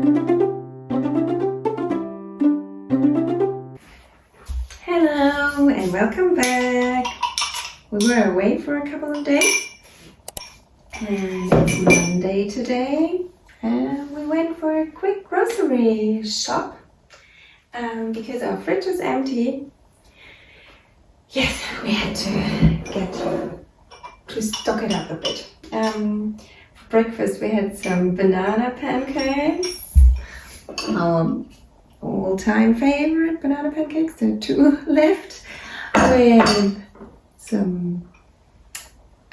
Hello and welcome back. We were away for a couple of days and it's Monday today and we went for a quick grocery shop because our fridge was empty. Yes, we had to stock it up a bit. For breakfast we had some banana pancakes. All-time favorite banana pancakes. There are 2 left with some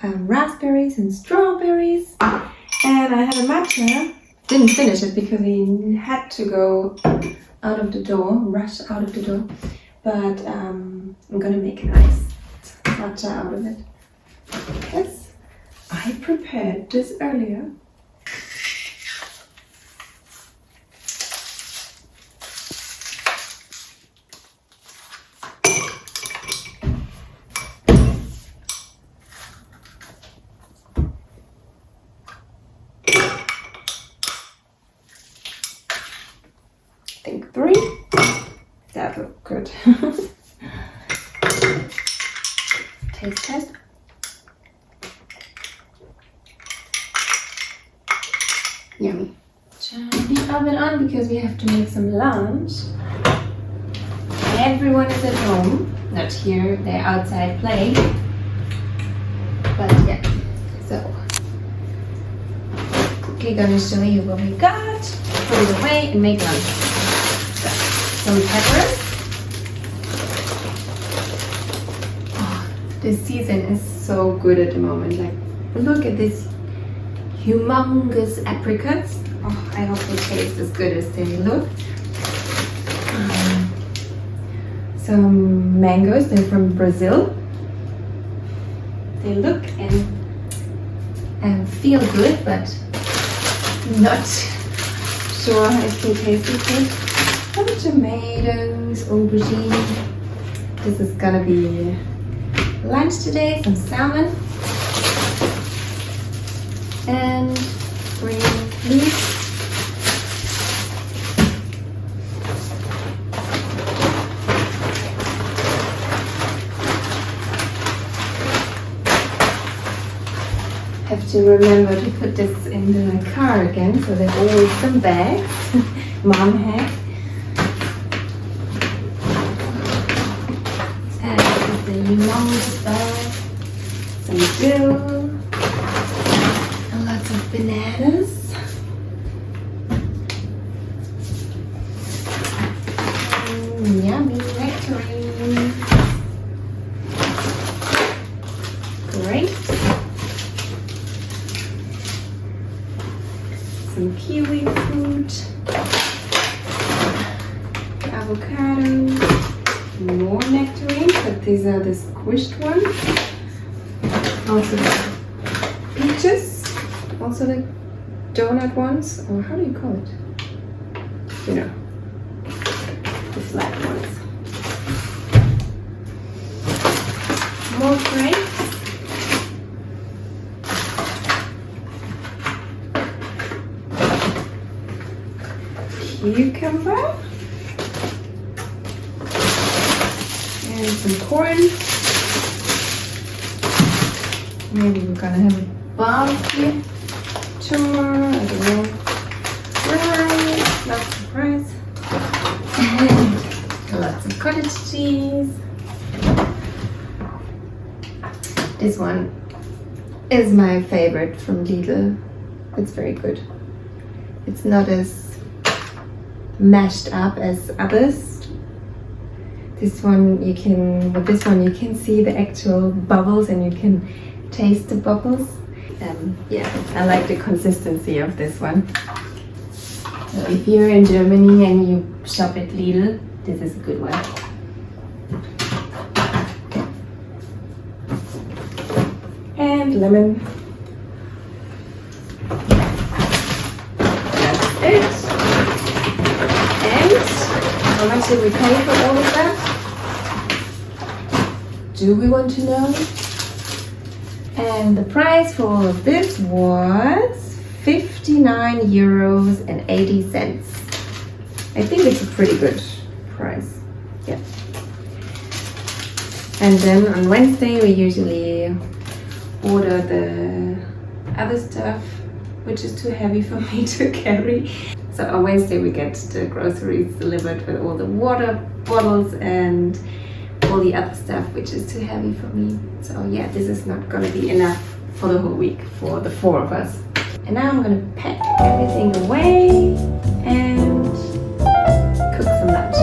raspberries and strawberries, and I had a matcha. Didn't finish it because we had to go out of the door, rush out of the door, but I'm gonna make a nice matcha out of it. Yes, I prepared this earlier. I think 3. That looked good. Taste test. Yummy. Turn the oven on because we have to make some lunch. Everyone is at home, not here, they're outside playing. But yeah, so quickly gonna show you what we got, put it away and make lunch. So, some peppers. Oh, this season is so good at the moment. Like, look at this humongous apricots. Oh, I hope they taste as good as they look. Some mangoes, they're from Brazil. They look and feel good, but not sure if they taste good. Some tomatoes, aubergine. This is gonna be lunch today. Some salmon and green leaves. Have to remember to put this in the car again, so there's always some bags. Mom hack. And this is the humongous bag. Some dill. And lots of bananas. Yummy nectarines. Great. Some kiwi fruit, avocado, more nectarines, but these are the squished ones. Also the peaches, also the donut ones, or how do you call it? You know, the flat ones. More grapes. Cucumber and some corn. Maybe we're gonna have a barbecue tomorrow. I don't know. Rice, lots of rice, and lots of cottage cheese. This one is my favorite from Lidl. It's very good. It's not as mashed up as others. With this one you can see the actual bubbles and you can taste the bubbles. Yeah, I like the consistency of this one. So if you're in Germany and you shop at Lidl, this is a good one. And lemon. That's it. How much did we pay for all of that? Do we want to know? And the price for all of this was 50 €59.80. I think it's a pretty good price. Yeah. And then on Wednesday we usually order the other stuff, which is too heavy for me to carry. So on Wednesday we get the groceries delivered with all the water bottles and all the other stuff, which is too heavy for me. So yeah, this is not gonna be enough for the whole week for the 4 of us. And now I'm gonna pack everything away and cook some lunch.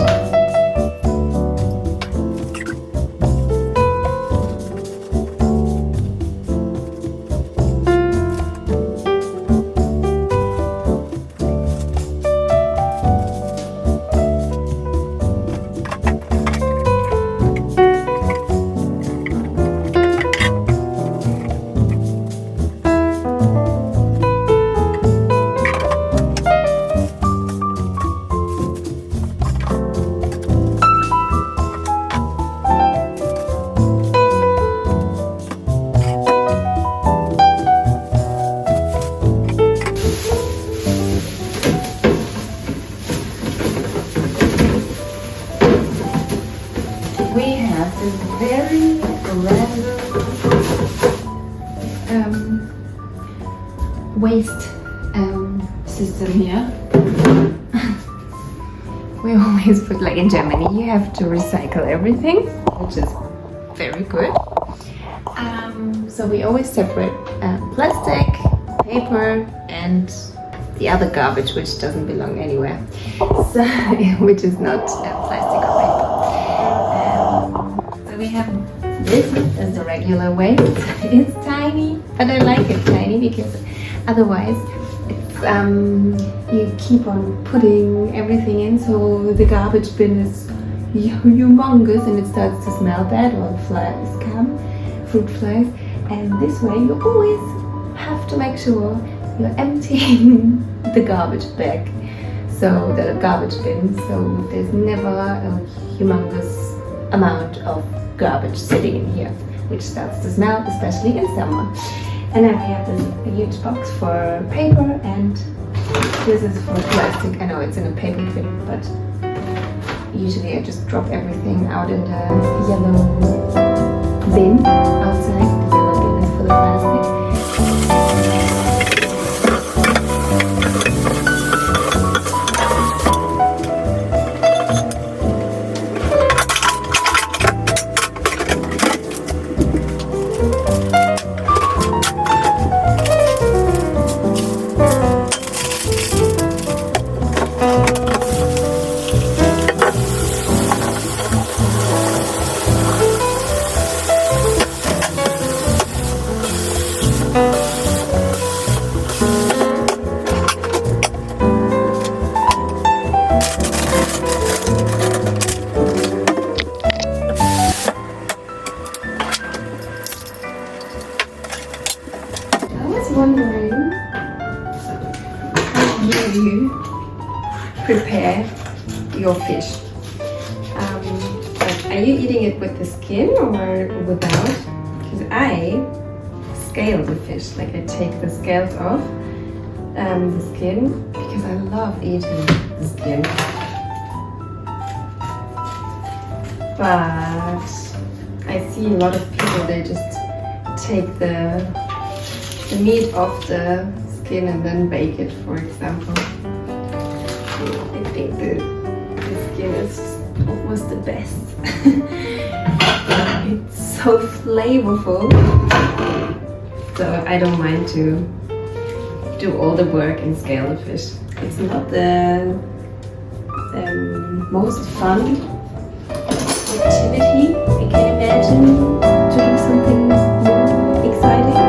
We have this very random waste system here. We always put, like in Germany, you have to recycle everything, which is very good. So we always separate plastic, paper, and the other garbage, which doesn't belong anywhere, so which is not plastic or paper. So we have this as the regular waste. It's tiny, but I like it tiny because otherwise it's you keep on putting everything in, so the garbage bin is humongous and it starts to smell bad, or flies come, fruit flies. And this way you always have to make sure you're emptying the garbage bag, so the garbage bin, so there's never a humongous amount of garbage sitting in here, which starts to smell, especially in summer. And then we have this huge box for paper, and this is for plastic. I know it's in a paper bin, but usually I just drop everything out in the yellow bin outside. The yellow bin is for the plastic. Wondering how you prepare your fish. Like, are you eating it with the skin or without? Because I scale the fish, like I take the scales off the skin, because I love eating the skin. But I see a lot of people, they just take the meat off the skin and then bake it, for example. I think the skin is almost the best. It's so flavorful, so I don't mind to do all the work and scale the fish. It's not the most fun activity I can imagine, to do something more exciting.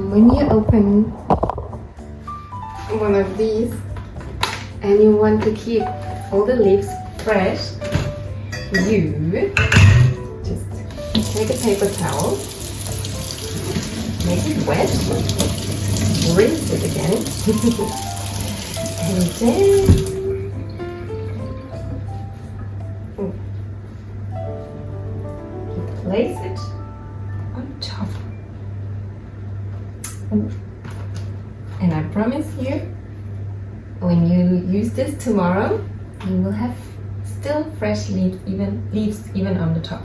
when you open one of these and you want to keep all the leaves fresh, you just take a paper towel, make it wet, rinse it again, and then you place it on top. And I promise you, when you use this tomorrow, you will have still fresh leaves even on the top.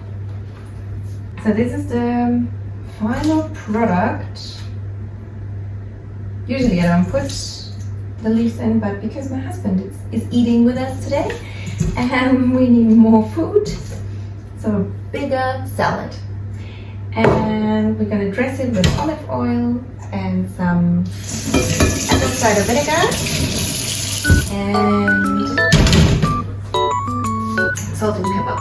So this is the final product. Usually I don't put the leaves in, but because my husband is eating with us today and we need more food, so bigger salad. And we're gonna dress it with olive oil and some apple cider vinegar and salt and pepper.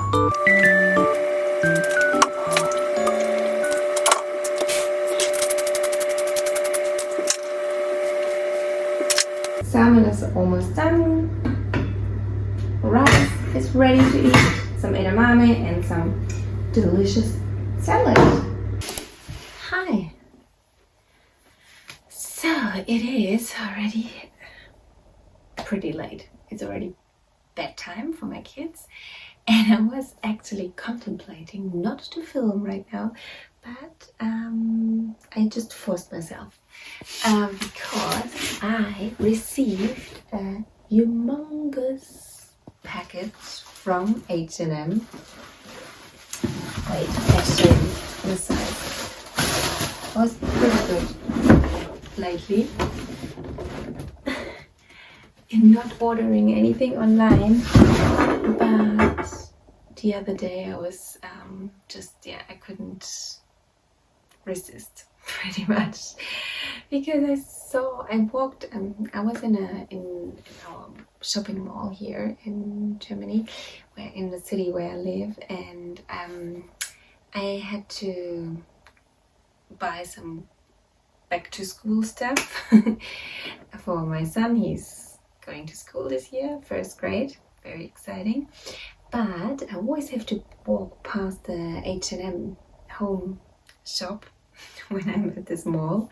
Salmon is almost done. Rice is ready to eat. Some edamame and some delicious salad. Hi. So it is already pretty late. It's already bedtime for my kids. And I was actually contemplating not to film right now, but I just forced myself because I received a humongous package from H&M. Wait, actually, the size was pretty good lately. In not ordering anything online, but the other day I was I couldn't resist pretty much because I walked I was in our shopping mall here in Germany, in the city where I live, and I had to buy some back to school stuff for my son. He's going to school this year, first grade, very exciting. But I always have to walk past the H&M home shop when I'm at this mall,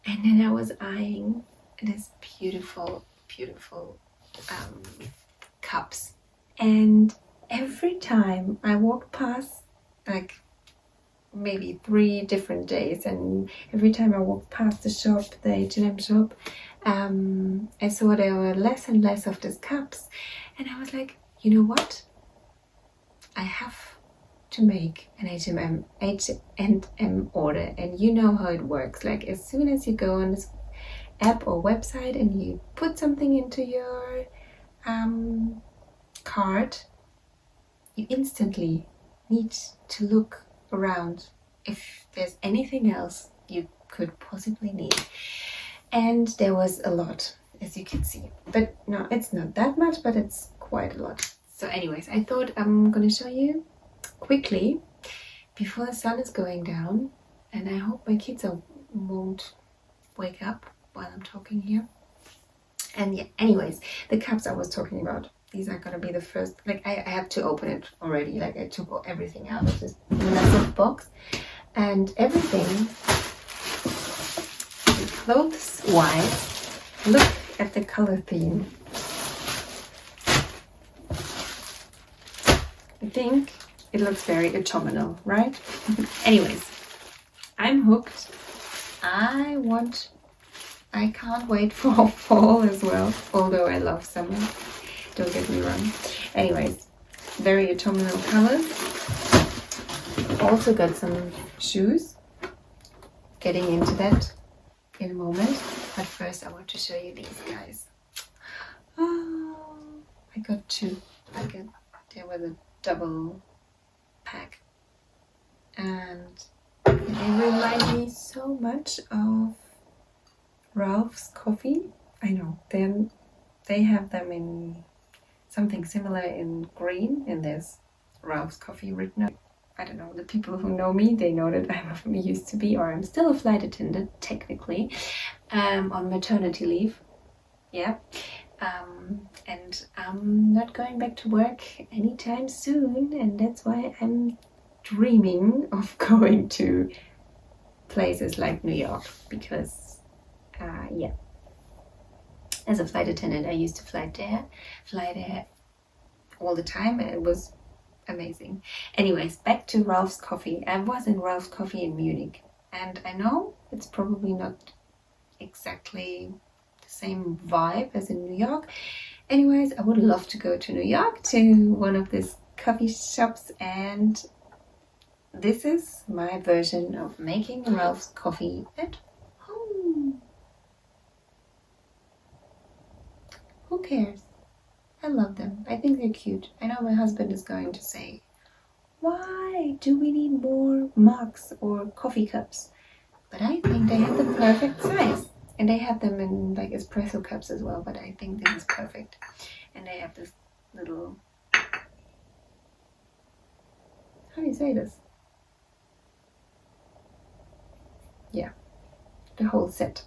and then I was eyeing this beautiful cups, and every time I walked past, like maybe 3 different days, and every time I walked past the shop, the H&M shop, I saw there were less and less of these cups, and I was like, you know what? I have to make an H&M order, and you know how it works. Like as soon as you go on this app or website and you put something into your cart, you instantly need to look around if there's anything else you could possibly need. And there was a lot, as you can see, but no, it's not that much, but it's quite a lot. So anyways, I thought I'm gonna show you quickly before the sun is going down, and I hope my kids won't wake up while I'm talking here. And yeah, anyways, the cups I was talking about, these are gonna be the first, like I have to open it already, like I took everything out of this massive box, and everything clothes wise, look at the color theme. I think it looks very autumnal, right? Anyways, I'm hooked. I can't wait for fall as well, although I love summer, don't get me wrong. Anyways, very autumnal colors. Also got some shoes, getting into that in a moment, but first I want to show you these guys. Oh, I got 2. There was a double pack, and they remind me so much of Ralph's Coffee. I know, then they have them in something similar in green, and there's Ralph's Coffee written up. I don't know, the people who know me, they know that I'm used to be, or I'm still a flight attendant technically, on maternity leave. Yeah. And I'm not going back to work anytime soon, and that's why I'm dreaming of going to places like New York, because yeah, as a flight attendant I used to fly there all the time, and it was amazing. Anyways, back to Ralph's Coffee. I was in Ralph's Coffee in Munich, and I know it's probably not exactly the same vibe as in New York. Anyways, I would love to go to New York to one of these coffee shops, and this is my version of making Ralph's Coffee at home. Who cares? I love them. I think they're cute. I know my husband is going to say, why do we need more mugs or coffee cups? But I think they have the perfect size. And they have them in like espresso cups as well, but I think this is perfect. And they have this little, how do you say this? Yeah, the whole set.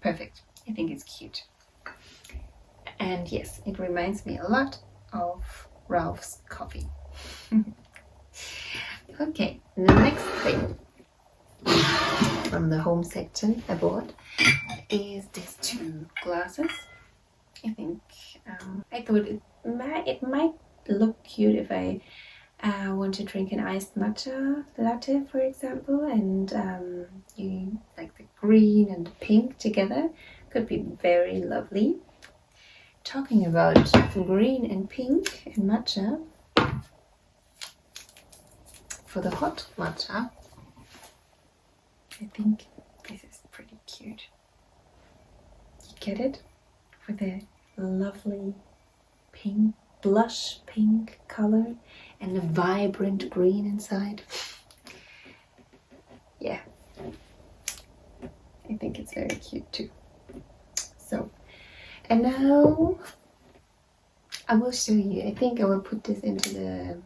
Perfect. I think it's cute. And yes, it reminds me a lot of Ralph's Coffee. Okay, the next thing from the home section I bought is these 2 glasses. I think I thought it might look cute if I want to drink an iced matcha latte, for example, and you like the green and the pink together. Could be very lovely. Talking about green and pink and matcha, for the hot matcha, I think this is pretty cute. You get it? For the lovely pink, blush pink color and the vibrant green inside. Yeah, I think it's very cute too. So, and now I will show you. I think I will put this into the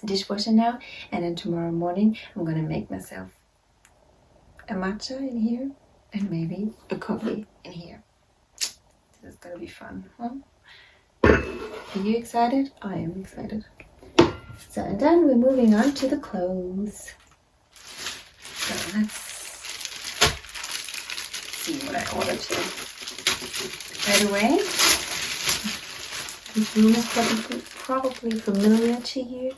dishwasher now, and then tomorrow morning I'm gonna make myself a matcha in here and maybe a coffee in here. This is gonna be fun, huh? Are you excited? I am excited. So, and then we're moving on to the clothes. So let's see what I ordered here. By the way, this room is probably familiar to you.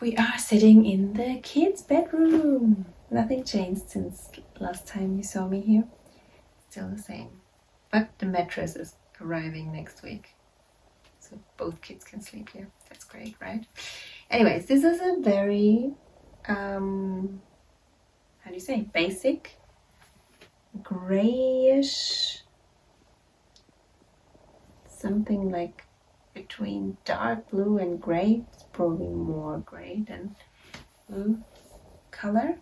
We are sitting in the kids' bedroom. Nothing changed since last time you saw me here. Still the same. But the mattress is arriving next week, so both kids can sleep here. That's great, right? Anyways, this is a very, how do you say, basic, grayish, something like between dark blue and gray. It's probably more gray than blue color.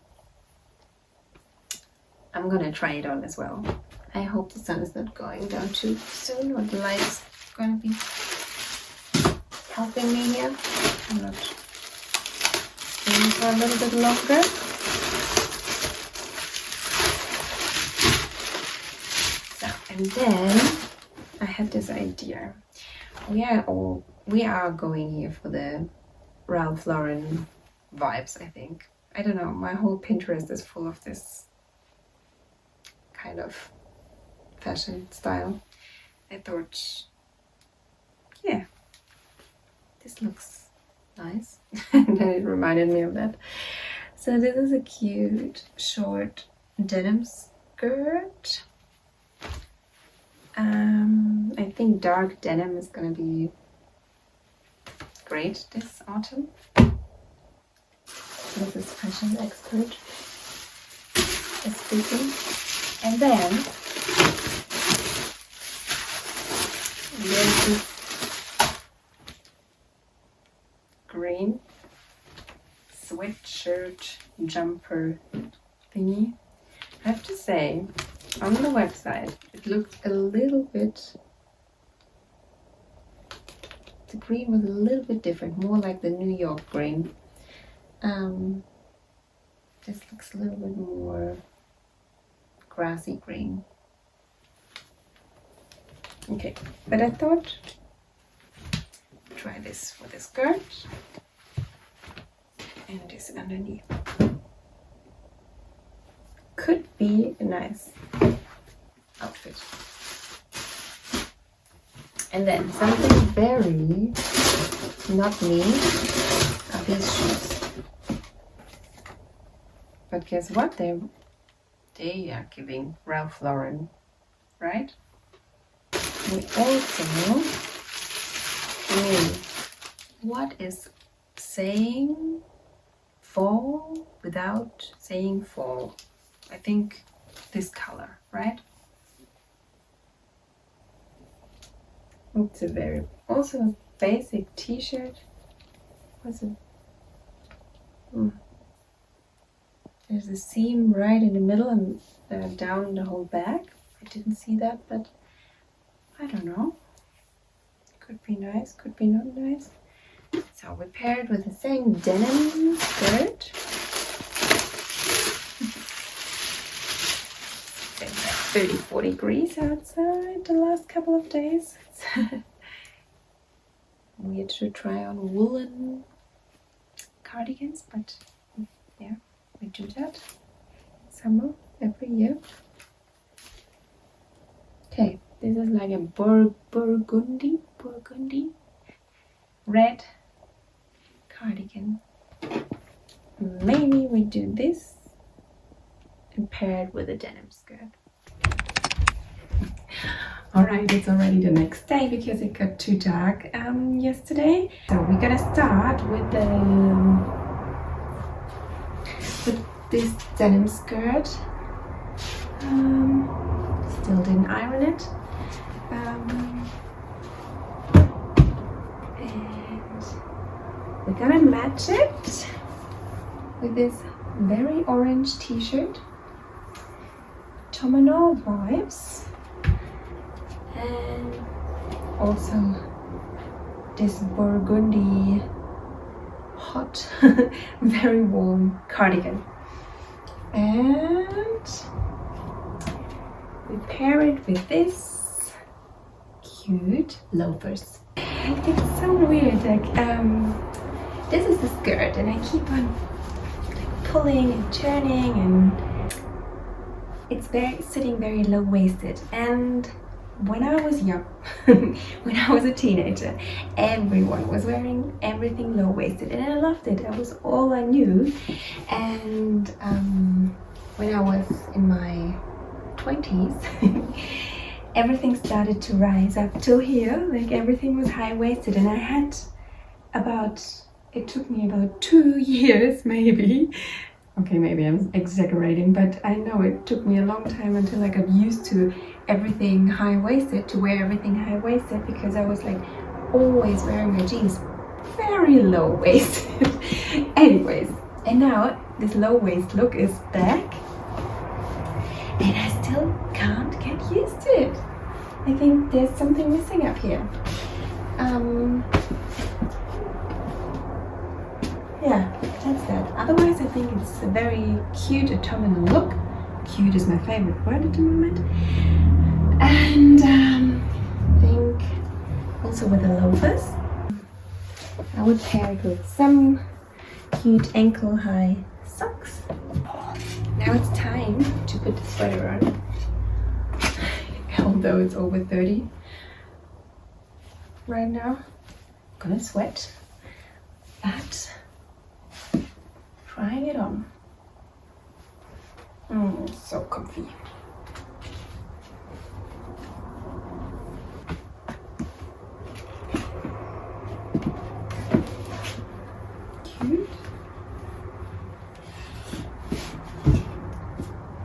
I'm gonna try it on as well. I hope the sun is not going down too soon, or the light is gonna be helping me here. I'm not staying for a little bit longer. So, and then I had this idea. We are going here for the Ralph Lauren vibes, I think. I don't know, my whole Pinterest is full of this kind of fashion style. I thought, yeah, this looks nice. And then it reminded me of that. So this is a cute short denim skirt. I think dark denim is gonna be great this autumn. This is fashion expert is speaking. And then there's this green sweatshirt jumper thingy. I have to say, on the website, it looked a little bit, the green was a little bit different, more like the New York green. This looks a little bit more grassy green. Okay, but I thought try this for the skirt and this underneath. Could be a nice outfit. And then something very not me are these shoes. But guess what? They are giving Ralph Lauren, right? We also what is saying fall without saying fall? I think this color, right? It's a very also basic t-shirt. What's it? There's a seam right in the middle and down the whole back. I didn't see that, but I don't know. Could be nice, could be not nice. So we pair it with the same denim skirt. It's been like 34 degrees outside the last couple of days. Weird to try on woolen cardigans, but yeah, we do that summer every year. Okay, this is like a burgundy red cardigan. Maybe we do this and pair it with a denim skirt. Alright, it's already the next day because it got too dark yesterday. So we're gonna start with this denim skirt. Still didn't iron it. And we're gonna match it with this very orange t-shirt. Autumnal vibes. And also this burgundy hot very warm cardigan, and we pair it with this cute loafers. I think it's so weird, like this is the skirt and I keep on like pulling and turning and it's sitting very low-waisted. And when I was young, when I was a teenager, everyone was wearing everything low-waisted and I loved it. That was all I knew. And when I was in my 20s, everything started to rise up till here. Like everything was high-waisted and I had it took me about 2 years maybe. Okay, maybe I'm exaggerating, but I know it took me a long time until I got used to everything high-waisted, to wear everything high-waisted, because I was like always wearing my jeans very low-waisted. Anyways, and now this low-waist look is back and I still can't get used to it. I think there's something missing up here. Yeah, that's that. Otherwise, I think it's a very cute autumnal look. Cute is my favorite word at the moment. And I think also with the loafers, I would pair it with some cute ankle-high socks. Now it's time to put the sweater on. Although it's over 30 right now, I'm gonna sweat, but trying it on. So comfy. Cute.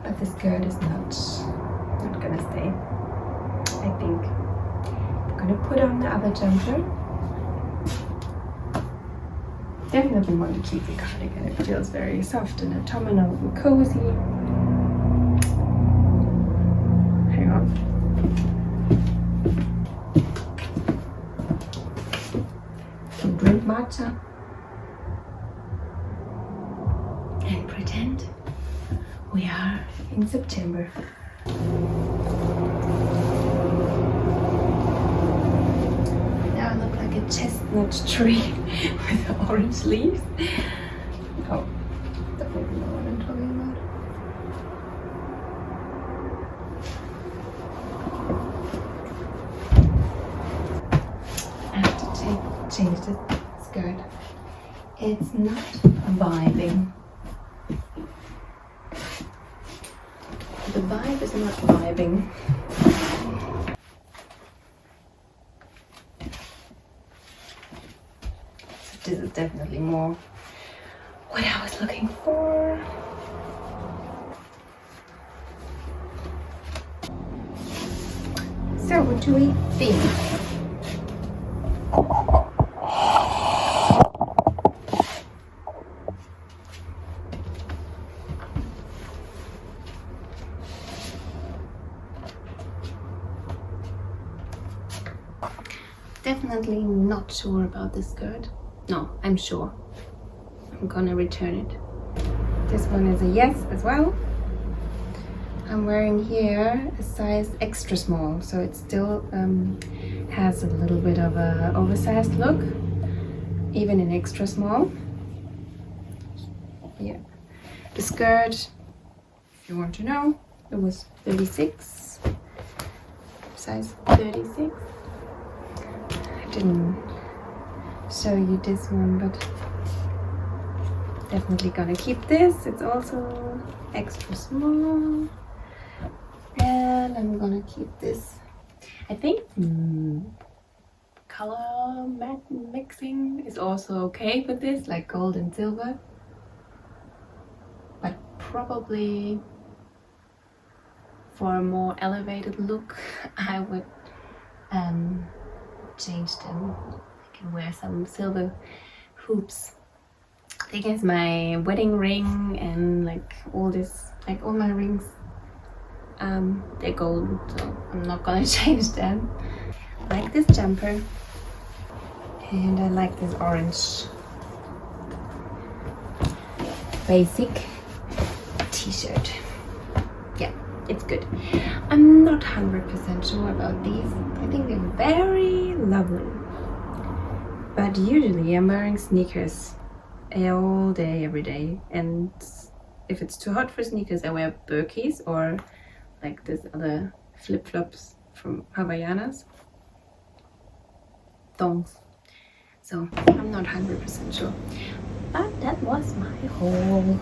But the skirt is not gonna stay. I think I'm gonna put on the other jumper. Definitely want to keep the cardigan. It feels very soft and autumnal and cozy. Hang on. You drink matcha? we are in September. Now I look like a chestnut tree with orange leaves. Oh, definitely know what I'm talking about. I have to change the skirt. It's not vibing. The vibe is not vibing. So this is definitely more what I was looking for. So what do we think? Definitely not sure about this skirt. No, I'm sure. I'm gonna return it. This one is a yes as well. I'm wearing here a size extra small, so it still has a little bit of a oversized look, even in extra small. Yeah. The skirt, if you want to know, it was 36, size 36. I didn't show you this one, but definitely gonna keep this. It's also extra small, and I'm gonna keep this. I think color mixing is also okay with this, like gold and silver, but probably for a more elevated look I would change them. I can wear some silver hoops. I think it's my wedding ring and like all this, like all my rings, they're gold, so I'm not gonna change them. I like this jumper, and I like this orange basic t-shirt. Yeah, it's good. I'm not 100% sure about these. I think they're very lovely, but usually I'm wearing sneakers all day, every day, and if it's too hot for sneakers, I wear Birkies or like this other flip-flops from Havaianas, thongs. So I'm not 100% sure, but that was my haul.